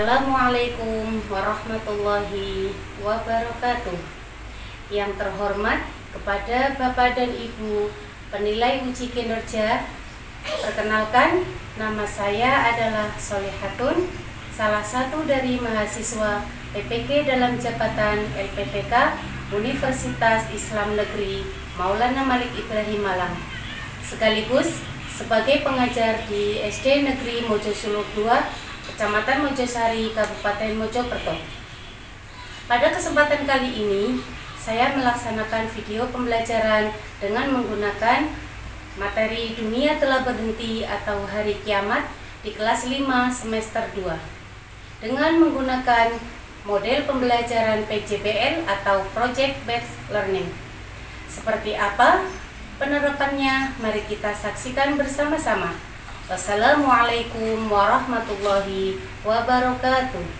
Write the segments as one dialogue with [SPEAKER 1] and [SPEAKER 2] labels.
[SPEAKER 1] Assalamualaikum warahmatullahi wabarakatuh. Yang terhormat kepada Bapak dan Ibu penilai uji kinerja, perkenalkan, nama saya adalah Solihatun, salah satu dari mahasiswa PPK dalam jabatan LPPK Universitas Islam Negeri Maulana Malik Ibrahim Malang, sekaligus sebagai pengajar di SD Negeri Mojosuluk II, Kecamatan Mojosari, Kabupaten Mojokerto. Pada kesempatan kali ini, saya melaksanakan video pembelajaran dengan menggunakan materi Dunia Telah Berhenti atau Hari Kiamat di kelas 5 semester 2 dengan menggunakan model pembelajaran PJBL atau Project Based Learning. Seperti apa penerapannya? Mari kita saksikan bersama-sama. Wassalamualaikum warahmatullahi wabarakatuh.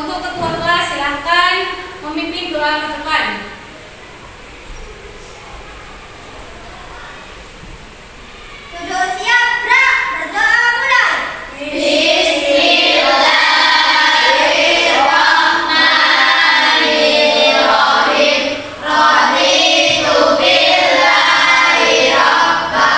[SPEAKER 1] Untuk ketua kelas silahkan memimpin doa ke depan.
[SPEAKER 2] Sudah siap, Bra? Berdoa mulai. Bismillahirrahmanirrahim. Raditu billahi rabba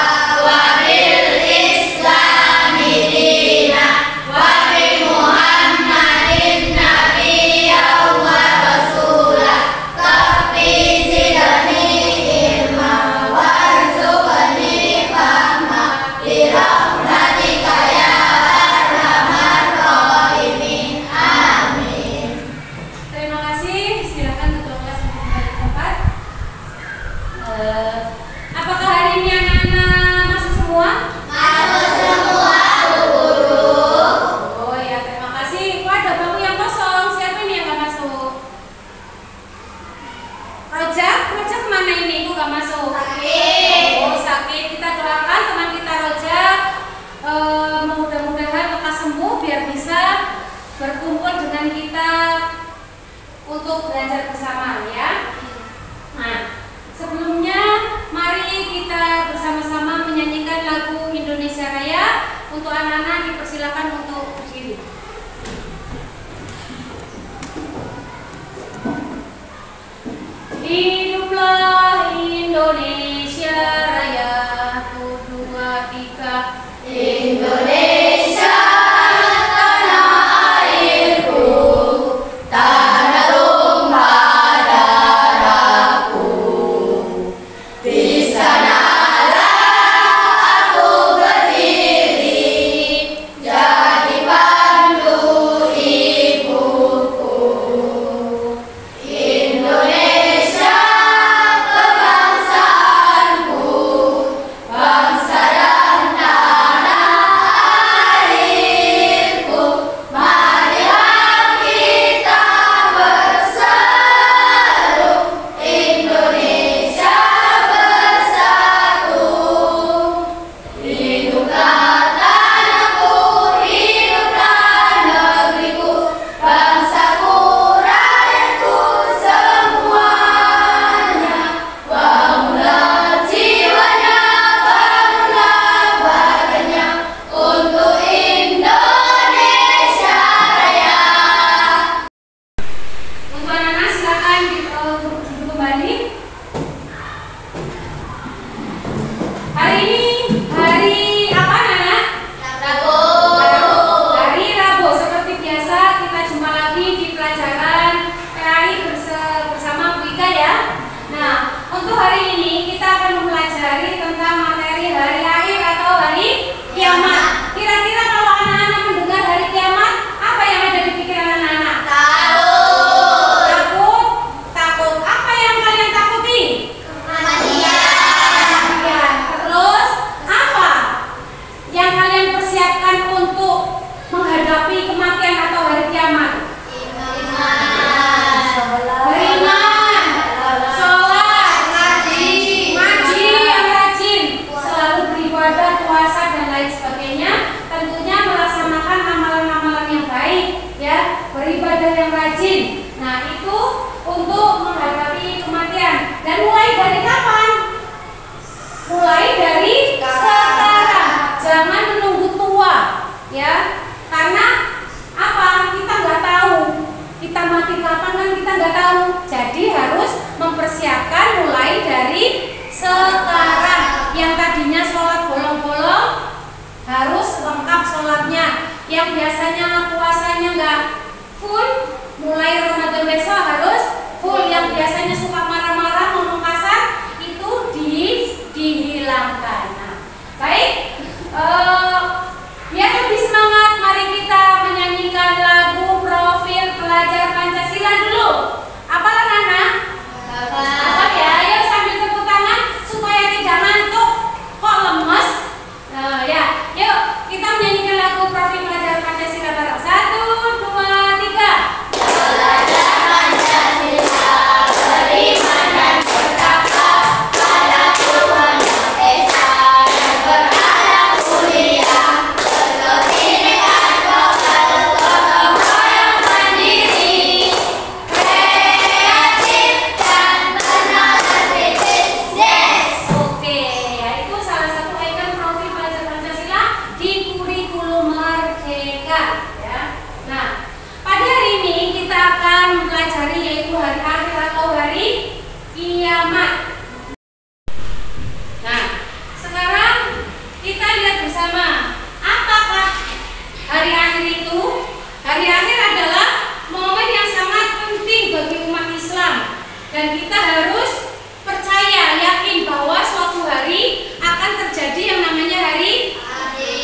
[SPEAKER 2] wa bil islami dina wa bi Muhammadin nabiyya wa rasulah. Rabbi zidni ilma warzuqni fahma birahmatika ya arhamar rahimin. Amin.
[SPEAKER 1] Terima kasih. Silakan ketua kelas kembali ke tempat. Apakah hari ini anak-anak masuk semua?
[SPEAKER 2] Masuk semua, Bu Guru.
[SPEAKER 1] Oh ya, terima kasih. Kok ada bangku yang kosong? Siapa ini yang gak masuk? Rojak kemana ini? Ibu gak masuk?
[SPEAKER 2] Sakit.
[SPEAKER 1] Oh, sakit. Kita doakan teman kita Rojak, mudah-mudahan lekas sembuh biar bisa berkumpul dengan kita untuk belajar bersama ya. Nah, sebelumnya mari kita bersama-sama menyanyikan lagu Indonesia Raya. Untuk anak-anak dipersilakan untuk berdiri. Hiduplah Indonesia Raya, 1, 2, 3.
[SPEAKER 2] Indonesia tanah airku, tanah tumpah darahku. Di sanalah aku berdiri, jadi pandu ibuku. Indonesia kebangsaanku, bangsa dan
[SPEAKER 1] yang biasanya puasanya nggak full, mulai Ramadan besok harus full. Yang biasanya suka marah-marah, ngomong kasar, itu dihilangkan. Nah, baik, biar lebih semangat, mari kita menyanyikan lagu Profil Pelajar Pancasila dulu. Apalah Nana? Apa ya? Ayo sambil tepuk tangan supaya tidak ngantuk. Kok lemes? Ya, yuk kita menyanyikan lagu Profil Pelajar Pancasila bareng. 1, 2, 3.
[SPEAKER 2] Belajar Pancasila, beriman dan bertakwa pada Tuhan Yang Esa dan berakhlak mulia, berbuat bineka gotong royong mandiri, kreatif dan bernalar kritis. Yes.
[SPEAKER 1] Oke, ya itu salah satu ikon profil pelajar Pancasila di kurikulum Merdeka ya. Nah, pada hari ini kita akan mempelajari yaitu hari akhir atau hari kiamat. Nah, sekarang kita lihat bersama apakah hari akhir itu. Hari akhir adalah momen yang sangat penting bagi umat Islam dan kita harus percaya, yakin bahwa suatu hari akan terjadi yang namanya hari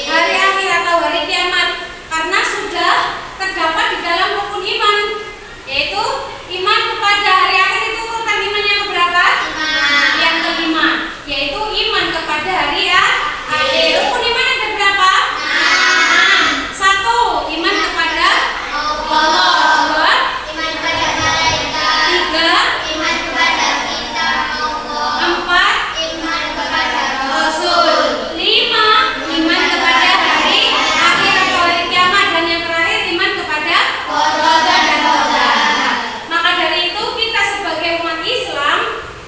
[SPEAKER 1] akhir atau hari kiamat, karena sudah terdapat di dalam rukun iman, yaitu iman kepada hari akhir. Itu urutan iman yang keberapa? Yang kelima, yaitu iman kepada hari akhir. Rukun iman ada berapa? 6. 1, iman kepada Allah. 2,
[SPEAKER 2] Iman kepada malaikat,
[SPEAKER 1] 3,
[SPEAKER 2] iman kepada kitab Allah,
[SPEAKER 1] 4,
[SPEAKER 2] iman kepada
[SPEAKER 1] Rasul, 5, iman kepada hari akhir atau hari kiamat, dan yang terakhir iman kepada qada dan qadar. Nah, maka dari itu kita sebagai umat Islam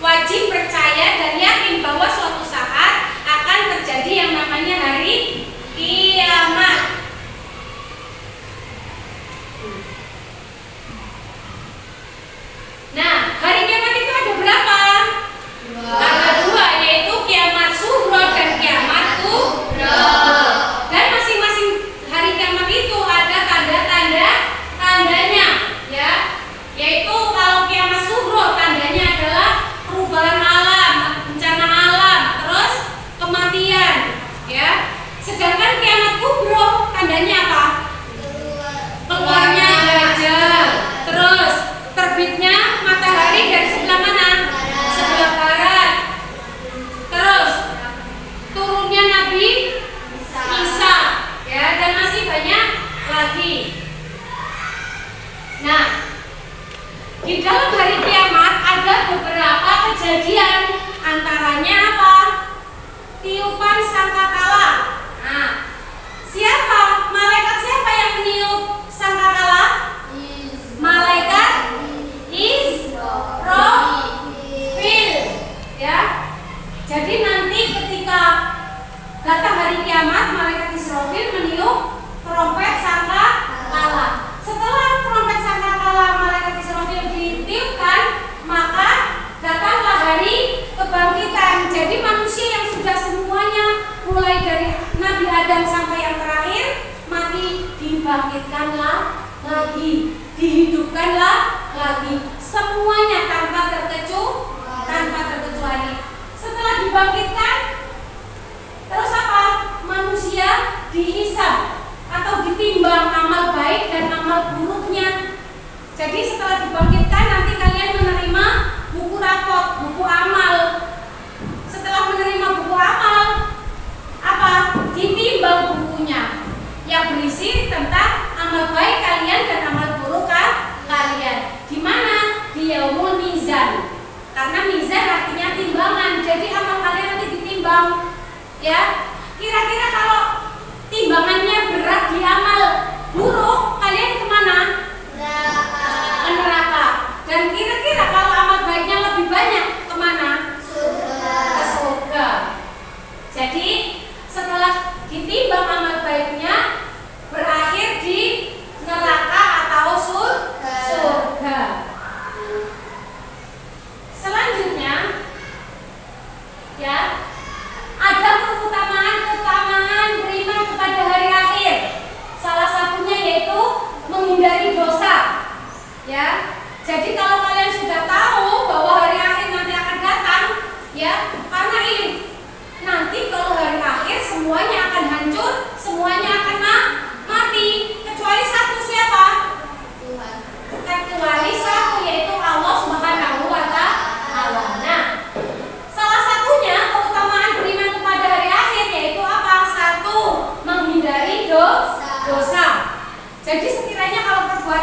[SPEAKER 1] wajib percaya dan yakin bahwa suatu saat akan terjadi yang namanya hari kiamat. Nah, hari kiamat itu ada berapa? Ada 2, yaitu kiamat sughra dan kiamat kubra. Dan masing-masing hari kiamat itu ada tandanya, ya. Yaitu kalau kiamat sughra tandanya adalah perubahan alam, bencana alam, terus kematian, ya. Sedangkan kiamat kubra tandanya apa? Keluarnya gajah, terus terbitnya matahari dari sebelah mana? Sebelah barat. Terus turunnya Nabi Isa, ya, dan masih banyak lagi. Nah, di dalam hari kiamat ada beberapa kejadian, antaranya apa? Tiupan sangkakala. Nah, siapa? Malaikat siapa yang meniup sangkakala? Malaikat Israfil, ya. Jadi nanti ketika datang hari kiamat, malaikat Israfil meniup trompet sangkakala. Setelah trompet sangkakala malaikat Israfil ditiupkan, maka datanglah hari kebangkitan. Jadi manusia yang sudah semuanya mulai dari Nabi Adam sampai yang terakhir mati, dibangkitkanlah lagi, dihidupkanlah lagi, semuanya tanpa terkecuali. Setelah dibangkitkan, terus apa? Manusia dihisab atau ditimbang amal baik dan amal buruknya. Jadi setelah dibangkitkan nanti kalian menerima buku rapot, buku amal. Setelah menerima buku amal, apa? Ditimbang bukunya yang berisi tentang amal baik kalian dan amal buruk kalian. Di mana? Di yaumul mizan. Karena mizan artinya timbangan. Jadi amal kalian nanti ditimbang. Ya. Kira-kira kalau timbangannya berat di amal buruk, kalian kemana? Ke neraka. Dan kira-kira kalau amal baiknya lebih banyak, kemana? Ke surga. Jadi setelah ditimbang amal baiknya, berakhir di neraka atau surga. Selanjutnya, ya, ada keutamaan beriman kepada hari akhir. Salah satu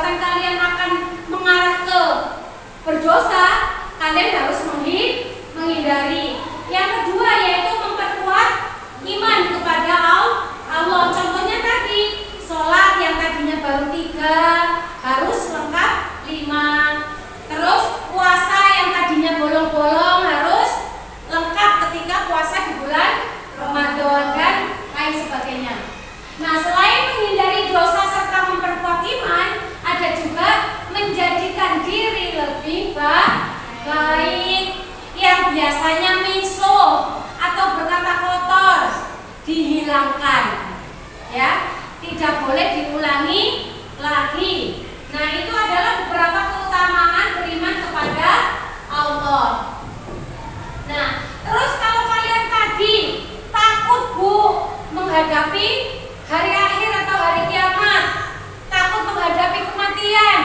[SPEAKER 1] perbuatan kalian akan mengarah ke berdosa, kalian harus menghindari. Yang kedua yaitu memperkuat iman kepada Allah. Contohnya tadi, sholat yang tadinya baru 3 harus lengkap 5. Terus puasa yang tadinya bolong-bolong harus lengkap ketika puasa di bulan Ramadan dan lain sebagainya. Nah, selain menghindari dosa serta memperkuat iman, ada juga menjadikan diri lebih baik. Yang biasanya misuh atau berkata kotor dihilangkan, ya, tidak boleh diulangi lagi. Nah, itu adalah beberapa keutamaan beriman kepada Allah. Nah, terus kalau kalian tadi takut menghadapi hari akhir atau hari kiamat, takut menghadapi kematian,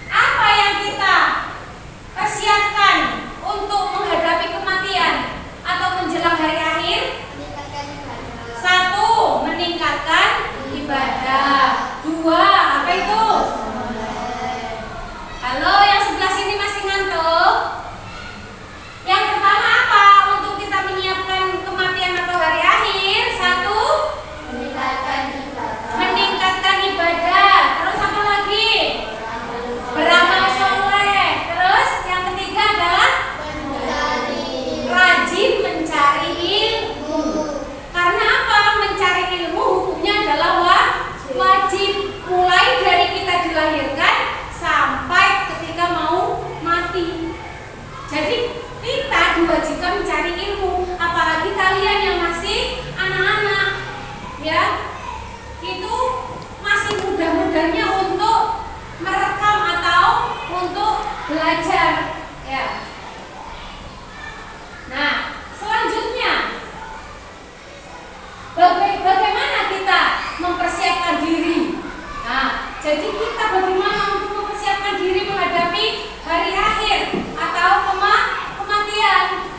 [SPEAKER 1] apa yang kita persiapkan untuk menghadapi kematian atau menjelang hari akhir? 1. Meningkatkan ibadah. 2. Apa itu? Halo, yang sebelah sini masih ngantuk? Yang pertama apa untuk kita menyiapkan kematian atau hari akhir? 1. Meningkatkan ibadah. Terus apa lagi? Beramal soleh. Terus yang ketiga adalah rajin mencari ilmu. Karena apa? Mencari ilmu hukumnya adalah wajib, mulai dari kita dilahirkan sampai ketika mau mati. Jadi kita diwajibkan mencari ilmu, apalagi kalian yang masih anak-anak, ya, itu masih mudah-mudahnya untuk merekam atau untuk belajar, ya. Nah, selanjutnya bagaimana kita mempersiapkan diri? Nah, jadi kita bagaimana untuk mempersiapkan diri menghadapi hari akhir atau kematian?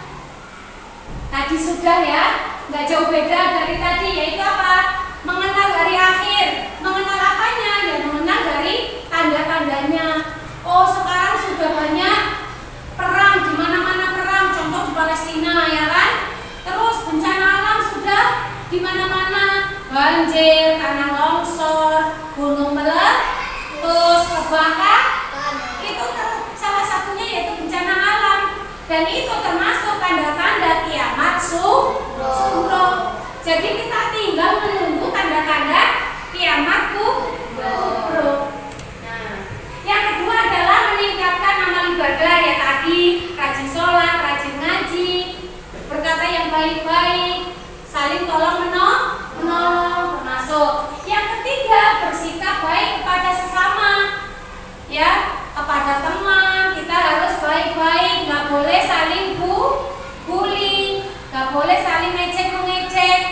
[SPEAKER 1] Tadi sudah, ya, nggak jauh beda dari tadi, yaitu apa? Mengenal hari akhir. Mengenal apanya? Ya, mengenal dari tanda-tandanya. Oh, sekarang sudah banyak perang, di mana-mana perang, contoh di Palestina, ya kan? Terus bencana alam sudah di mana-mana, banjir, tanah longsor, gunung meletus, kebakaran. Itu salah satunya yaitu bencana alam, dan itu termasuk tanda-tanda kiamat sugro. Jadi kita tinggal menunggu tanda-tanda kiamat kubro. Nah, yang kedua adalah meningkatkan amal ibadah, ya tadi, rajin sholat, rajin ngaji, berkata yang baik-baik, saling tolong menolong, termasuk. Yang ketiga, bersikap baik kepada sesama, ya, kepada teman kita harus baik-baik, nggak boleh saling bully, nggak boleh saling ngejek-mengejek,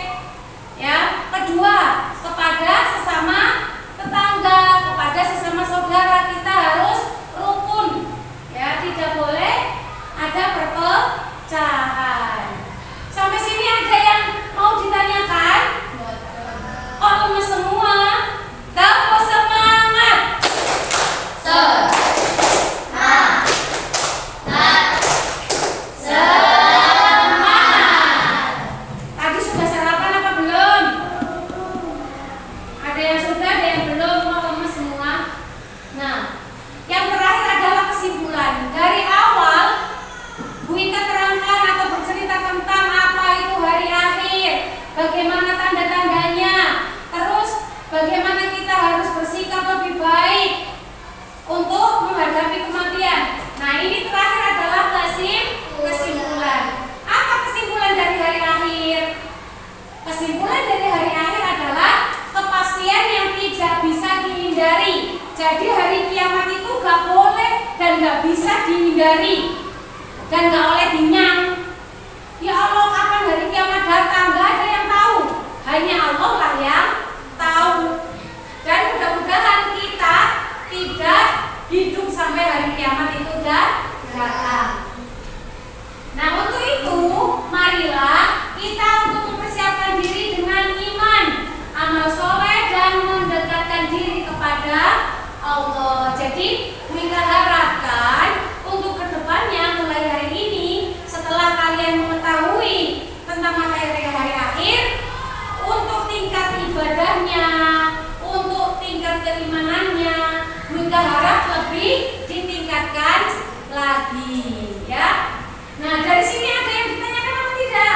[SPEAKER 1] ya. Kedua, kepada sesama tetangga, kepada sesama saudara kita harus rukun, ya, tidak boleh ada perpecahan. Sampai sini ada yang mau ditanyakan? Oh, semua, kamu semangat. Tadi sudah sarapan apa belum? Ada yang sudah, ada yang belum. Mau lemes semua. Nah, yang terakhir adalah kesimpulan. Dari awal Bu Ika terangkan atau bercerita tentang apa itu hari akhir, bagaimana tanda-tandanya, terus bagaimana kita harus bersikap lebih baik untuk menghadapi kematian. Nah, ini terakhir adalah kesimpulan. Apa kesimpulan dari hari akhir? Kesimpulan dari hari akhir adalah kepastian yang tidak bisa dihindari. Jadi hari kiamat itu gak boleh dan gak bisa dihindari dan gak oleh dinyang. Ya Allah, kapan hari kiamat datang? Gak ada yang tahu, hanya Allah lah yang tahu. Dan mudah-mudahan kita tidak hidup sampai hari kiamat itu datang. Nah, untuk itu marilah kita untuk mempersiapkan diri dengan iman, amal soleh, dan mendekatkan diri kepada Allah. Jadi Wika harapkan untuk kedepannya mulai hari ini, setelah kalian mengetahui tentang materi hari akhir, untuk tingkat ibadahnya, untuk tingkat keimanannya, Wika harap lebih ditingkatkan lagi, ya. Nah, dari sini ada yang ditanyakan apa tidak?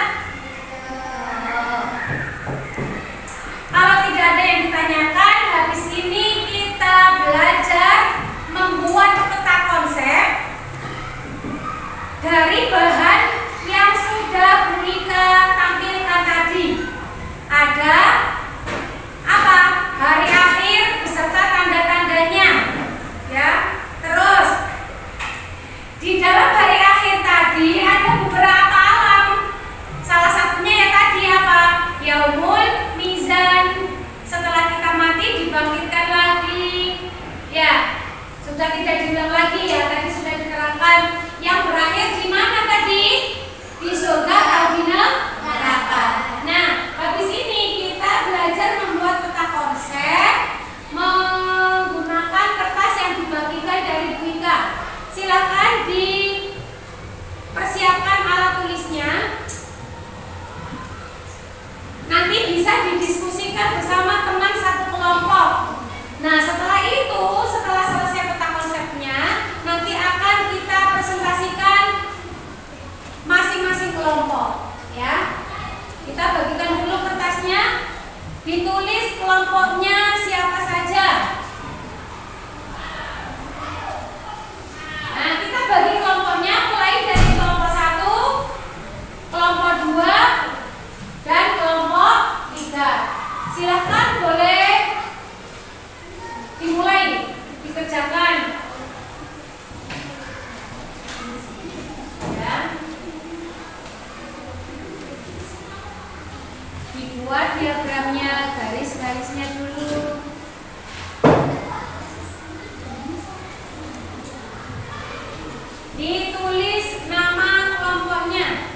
[SPEAKER 1] Kalau tidak ada yang ditanyakan, habis ini kita belajar membuat peta konsep dari bahan yang sudah Bu Wika tampilkan tadi. Ada apa? Hari akhir beserta tanda-tandanya, ya. Terus di dalam hari akhir tadi ada beberapa alam. Salah satunya ya tadi apa? Yaumul mizan. Setelah kita mati dibangkitkan lagi. Ya, sudah tidak diulang lagi ya. Tadi sudah diterangkan. Yang berakhir di mana tadi? Di surga atau di neraka. Nah, habis ini kita belajar membuat peta konsep menggunakan kertas yang dibagikan dari Bu Wika. Silakan dipersiapkan alat tulisnya. Nanti bisa didiskusikan bersama teman satu kelompok. Nah, setelah itu, setelah selesai peta konsepnya, nanti akan kita presentasikan masing-masing kelompok, ya. Kita bagikan dulu kertasnya, ditulis kelompoknya siapa saja. Nah, kita bagi kelompoknya mulai dari kelompok 1, kelompok 2, dan kelompok 3. Silahkan boleh dimulai dikerjakan. Ya. Dibuat diagramnya, garis-garisnya dulu. Ditulis nama kelompoknya.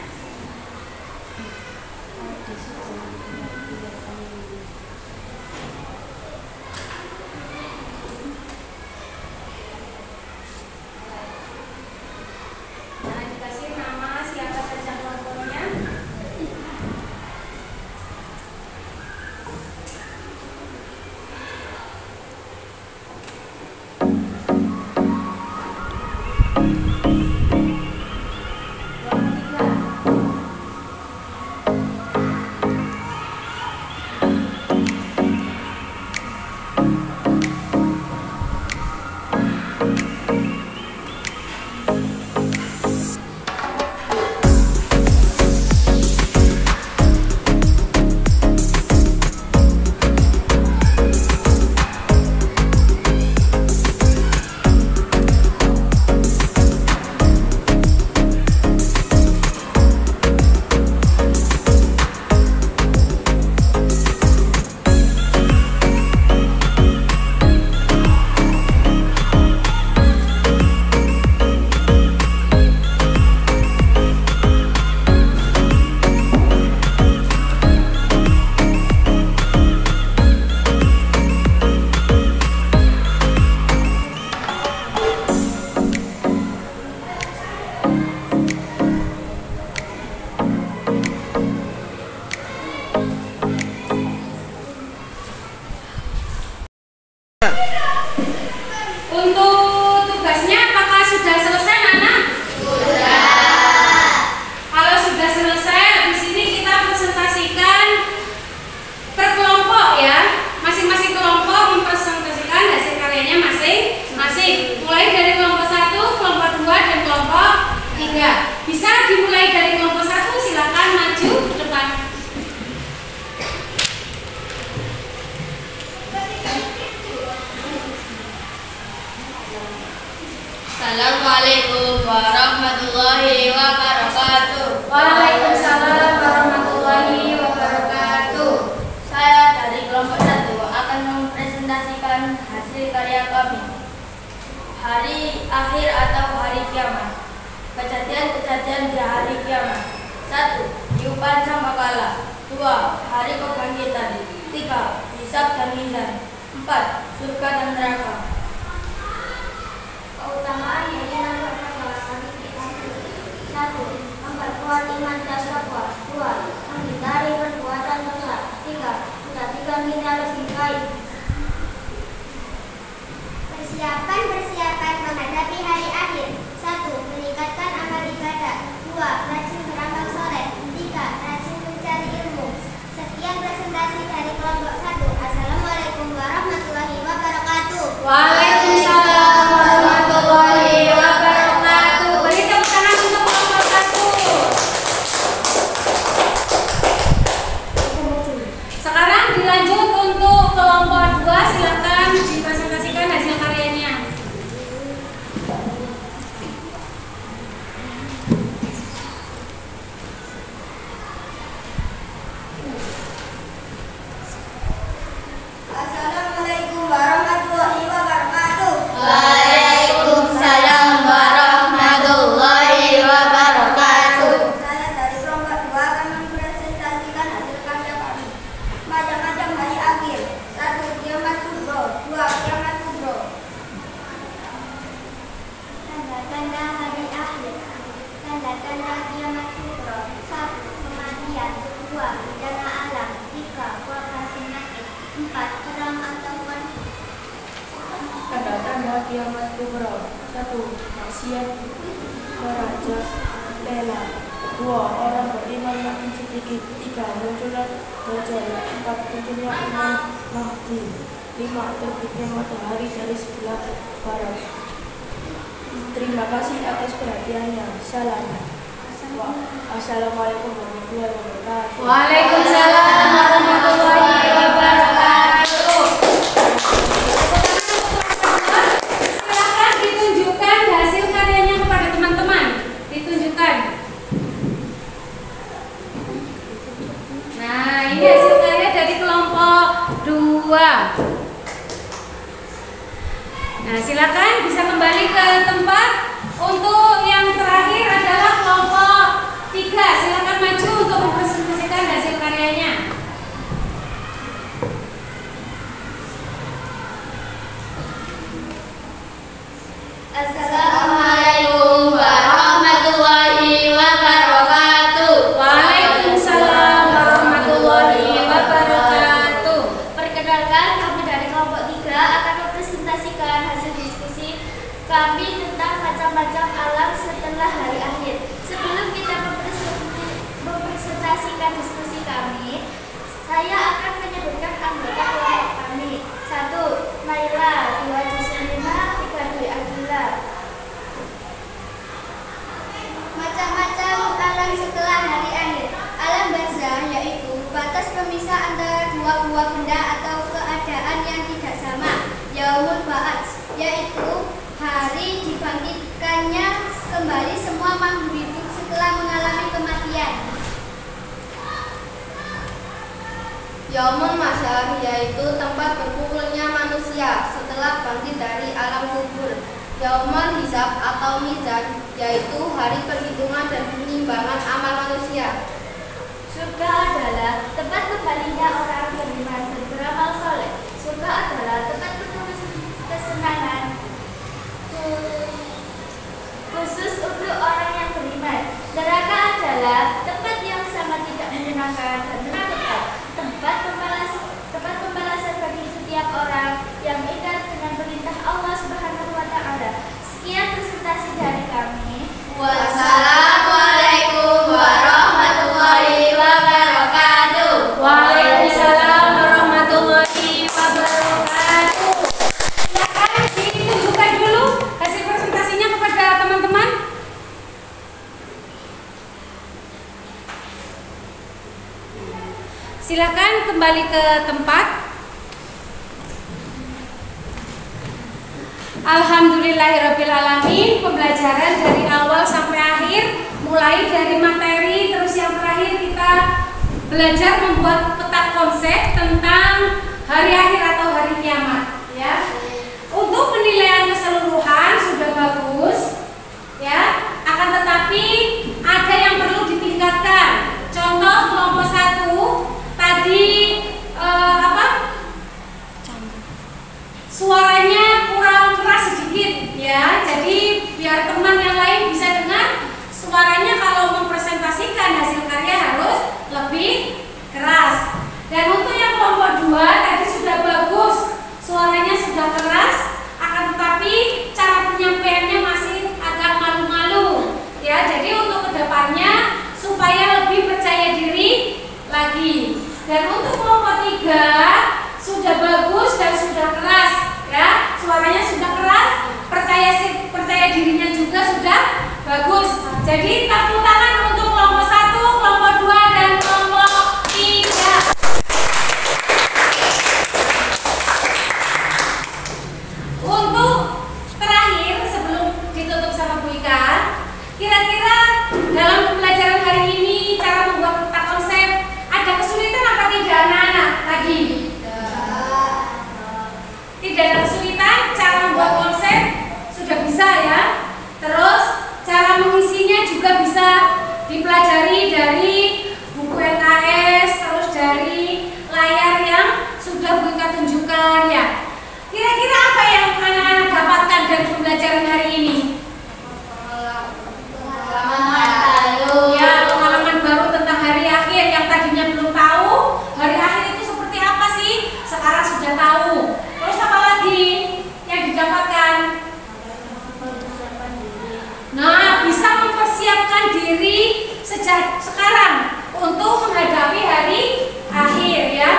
[SPEAKER 1] Nah, dikasih nama siapa saja kelompoknya. Untuk tugasnya apakah sudah selesai, Nana? Sudah. Kalau sudah selesai, di sini kita presentasikan per kelompok ya. Masing-masing kelompok mempresentasikan hasil karyanya masing-masing. Mulai dari kelompok 1, kelompok 2, dan kelompok 3. Bisa dimulai dari kelompok 1, silakan maju ke depan.
[SPEAKER 2] Assalamualaikum warahmatullahi wabarakatuh.
[SPEAKER 1] Waalaikumsalam warahmatullahi wabarakatuh.
[SPEAKER 2] Saya dari kelompok 1 akan mempresentasikan hasil karya kami. Hari akhir atau hari kiamat. Kejadian-kejadian di hari kiamat. 1. Tiupan sangkakala. 2. Hari kebangkitan. 3. Hisab dan mizan. 4. Surga dan neraka.
[SPEAKER 1] lanjut untuk kelompok 2, silakan dipresentasikan hasil karyanya.
[SPEAKER 3] Assalamualaikum warahmatullahi wabarakatuh.
[SPEAKER 2] Waalaikumsalam warahmatullahi wabarakatuh.
[SPEAKER 3] Saya dari kelompok 2 akan mempresentasikan hasil karya kami. Macam-macam hari akhir. 1. Kiamat kubro. 2. Kiamat kubro.
[SPEAKER 4] Tanda-tanda hari akhir. Tanda-tanda kiamat kubro. 1. Kematian. 2. Bencana alam. 3. Wabah penyakit. 4. Perang atau konflik.
[SPEAKER 2] Tanda-tanda kiamat kubro. 1. Maksiat meraja lela. 2. Orang beriman makin sedikit. 3. Munculnya Dajjal. 4. Munculnya Imam Mahdi. 5. Terbitnya matahari dari sebelah barat. Terima kasih atas perhatiannya. Salam. Assalamualaikum warahmatullahi wabarakatuh.
[SPEAKER 1] Waalaikumsalam warahmatullahi wabarakatuh. Silakan ditunjukkan hasil karyanya kepada teman-teman. Ditunjukkan. Nah, ini hasil karya dari kelompok 2. Nah, silakan bisa kembali ke tempat. Untuk yang terakhir adalah kelompok 3. Silakan maju untuk mempresentasikan hasil karyanya.
[SPEAKER 2] Assalamualaikum warahmatullahi wabarakatuh.
[SPEAKER 1] Waalaikumsalam warahmatullahi wabarakatuh.
[SPEAKER 4] Perkenalkan, kami dari kelompok 3 akan mempresentasikan hasil diskusi kami tentang macam-macam alam setelah hari akhir. Sebelum kita mempresentasikan diskusi kami, saya akan menyebutkan anggota kelompok kami. 1. Naila. 2. Juslima. 3. Dwi Abdullah.
[SPEAKER 3] Macam-macam alam setelah hari akhir. Alam barzah yaitu batas pemisah antara dua buah benda atau keadaan yang tidak sama. Yaumul ba'ats yaitu hari dibangkitkannya kembali semua makhluk hidup setelah mengalami kematian.
[SPEAKER 2] Yaumul Mahsyar yaitu tempat berkumpulnya manusia setelah bangkit dari alam kubur. Yaumul Hisab atau Mizan yaitu hari perhitungan dan penimbangan amal manusia.
[SPEAKER 4] Surga adalah tempat kembalinya orang beriman dan beramal soleh. Surga adalah tempat penuh kesenangan khusus untuk orang yang beriman. Neraka adalah tempat yang sangat tidak menyenangkan dan menakutkan. Tempat pembalasan bagi setiap orang yang ingkar dengan perintah Allah Subhanahu wa Ta'ala. Sekian presentasi dari kami.
[SPEAKER 2] Wassalamualaikum warahmatullahi wabarakatuh.
[SPEAKER 1] Waalaikumsalam warahmatullahi wabarakatuh. Silakan ditunjukkan dulu hasil presentasinya kepada teman-teman. Silakan kembali ke tempat. Alhamdulillahirrabbilalamin. Pembelajaran dari awal sampai akhir, mulai dari materi terus yang terakhir kita belajar membuat peta konsep tentang hari akhir atau hari kiamat, ya. Untuk penilaian keseluruhan sudah bagus, ya. Akan tetapi ada yang perlu ditingkatkan. Contoh kelompok 1 tadi suaranya kurang keras sedikit, ya. Jadi biar teman yang lain bisa dengar, suaranya kalau mempresentasikan hasil karya harus lebih keras. Dan untuk yang kelompok 2 tadi sudah bagus, suaranya sudah keras, akan tetapi cara penyampaiannya masih agak malu-malu, ya. Jadi untuk kedepannya supaya lebih percaya diri lagi. Dan untuk kelompok 3 sudah bagus dan sudah keras, ya. Suaranya sudah keras, percaya dirinya juga sudah bagus. Jadi tepuk tangan untuk kelompok 1, kelompok 2 dan kelompok 3. bukan ya? Kira-kira apa yang anak-anak dapatkan dari pembelajaran hari ini? Ya, pengalaman baru tentang hari akhir yang tadinya belum tahu. Hari akhir itu seperti apa sih? Sekarang sudah tahu. Terus apa lagi yang didapatkan? Nah, bisa mempersiapkan diri sejak sekarang untuk menghadapi hari akhir ya.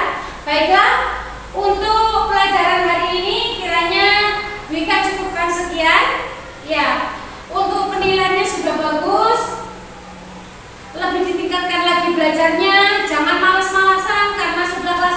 [SPEAKER 1] Baiklah, untuk pelajaran hari ini kiranya Wika cukupkan sekian. Ya, untuk penilaiannya sudah bagus. Lebih ditingkatkan lagi belajarnya, jangan malas-malasan karena sudah kelas